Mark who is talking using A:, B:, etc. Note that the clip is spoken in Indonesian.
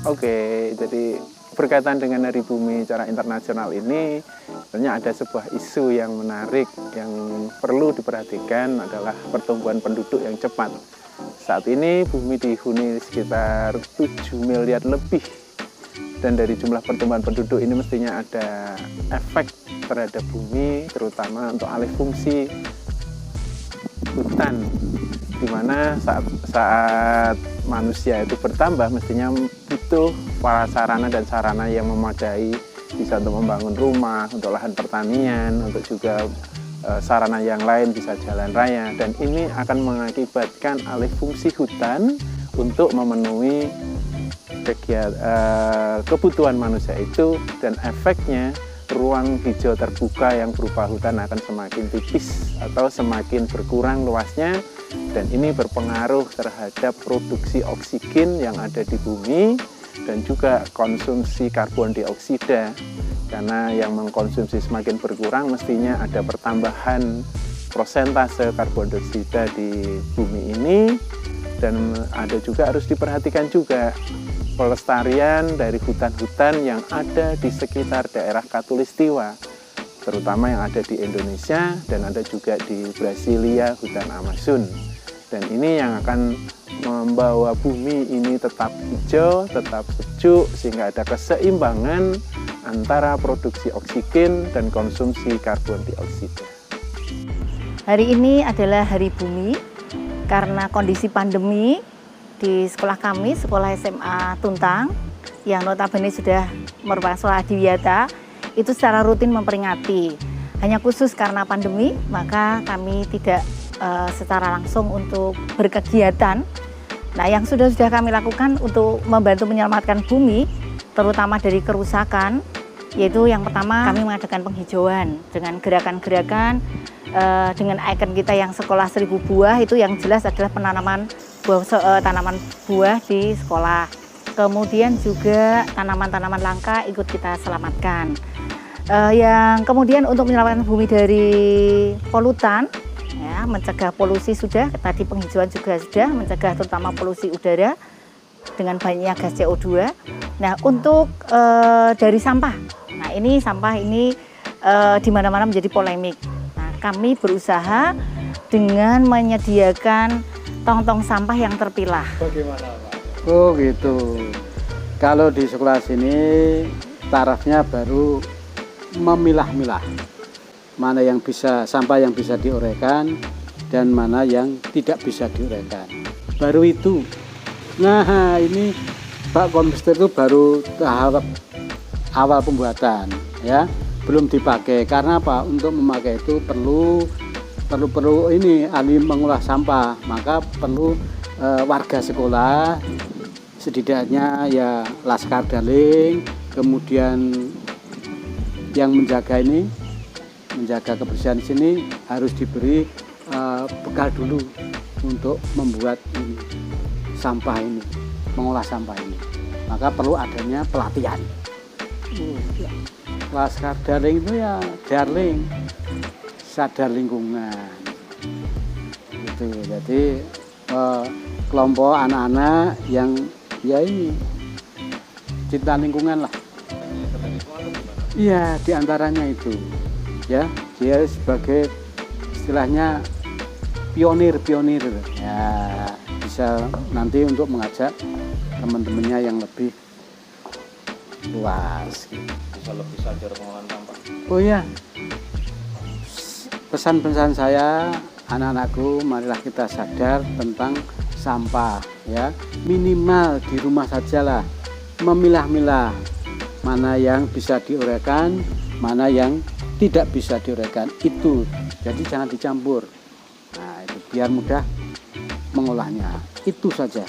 A: Oke, jadi berkaitan dengan Hari Bumi secara internasional ini, sebenarnya ada sebuah isu yang menarik yang perlu diperhatikan adalah pertumbuhan penduduk yang cepat. Saat ini bumi dihuni sekitar 7 miliar lebih, dan dari jumlah pertumbuhan penduduk ini mestinya ada efek terhadap bumi, terutama untuk alih fungsi hutan, di mana saat manusia itu bertambah mestinya butuh para sarana dan sarana yang memadai, bisa untuk membangun rumah, untuk lahan pertanian, untuk juga sarana yang lain, bisa jalan raya, dan ini akan mengakibatkan alih fungsi hutan untuk memenuhi kebutuhan manusia itu, dan efeknya ruang hijau terbuka yang berupa hutan akan semakin tipis atau semakin berkurang luasnya, dan ini berpengaruh terhadap produksi oksigen yang ada di bumi dan juga konsumsi karbon dioksida, karena yang mengkonsumsi semakin berkurang mestinya ada pertambahan prosentase karbon dioksida di bumi ini. Dan ada juga harus diperhatikan juga pelestarian dari hutan-hutan yang ada di sekitar daerah Khatulistiwa, terutama yang ada di Indonesia dan ada juga di Brasilia, hutan Amazon. Dan ini yang akan membawa bumi ini tetap hijau, tetap sejuk, sehingga ada keseimbangan antara produksi oksigen dan konsumsi karbon dioksida.
B: Hari ini adalah Hari Bumi karena kondisi pandemi. Di sekolah kami, sekolah SMA Tuntang, yang notabene sudah merupakan sekolah adiwiyata, itu secara rutin memperingati. Hanya khusus karena pandemi, maka kami tidak secara langsung untuk berkegiatan. Nah, yang sudah kami lakukan untuk membantu menyelamatkan bumi, terutama dari kerusakan, yaitu yang pertama kami mengadakan penghijauan dengan gerakan-gerakan, dengan ikon kita yang sekolah 1000 buah, itu yang jelas adalah penanaman tanaman buah di sekolah. Kemudian juga tanaman-tanaman langka ikut kita selamatkan. Yang kemudian untuk menyelamatkan bumi dari polutan, ya, mencegah polusi sudah, tadi penghijauan juga sudah, mencegah terutama polusi udara dengan banyaknya gas CO2. Nah, untuk dari sampah, nah ini sampah ini di mana-mana menjadi polemik. Nah, kami berusaha dengan menyediakan tong-tong sampah yang terpilah.
C: Bagaimana, Pak? Oh gitu. Kalau di sekolah sini tarafnya baru memilah-milah. Mana yang bisa, sampah yang bisa diuraikan dan mana yang tidak bisa diuraikan. Baru itu. Nah, ini bak komposter itu baru tahap awal pembuatan, ya. Belum dipakai. Karena apa? Untuk memakai itu perlu ini ahli mengolah sampah, maka perlu warga sekolah, setidaknya ya Laskar Daling, kemudian yang menjaga kebersihan di sini harus diberi bekal dulu untuk membuat sampah ini, mengolah sampah ini, maka perlu adanya pelatihan. Laskar Daling itu ya darling, sadar lingkungan gitu. Jadi kelompok anak-anak yang ya ini cinta lingkungan lah. Iya, diantaranya itu ya, dia sebagai istilahnya pionir ya, bisa nanti untuk mengajak teman-temannya yang lebih luas gitu.
D: Bisa lebih sadar pengolahan sampah.
C: Oh ya, pesan-pesan saya, anak-anakku, marilah kita sadar tentang sampah, ya. Minimal di rumah sajalah, memilah-milah mana yang bisa diuraikan, mana yang tidak bisa diuraikan. Itu, jadi jangan dicampur. Nah, itu biar mudah mengolahnya. Itu saja.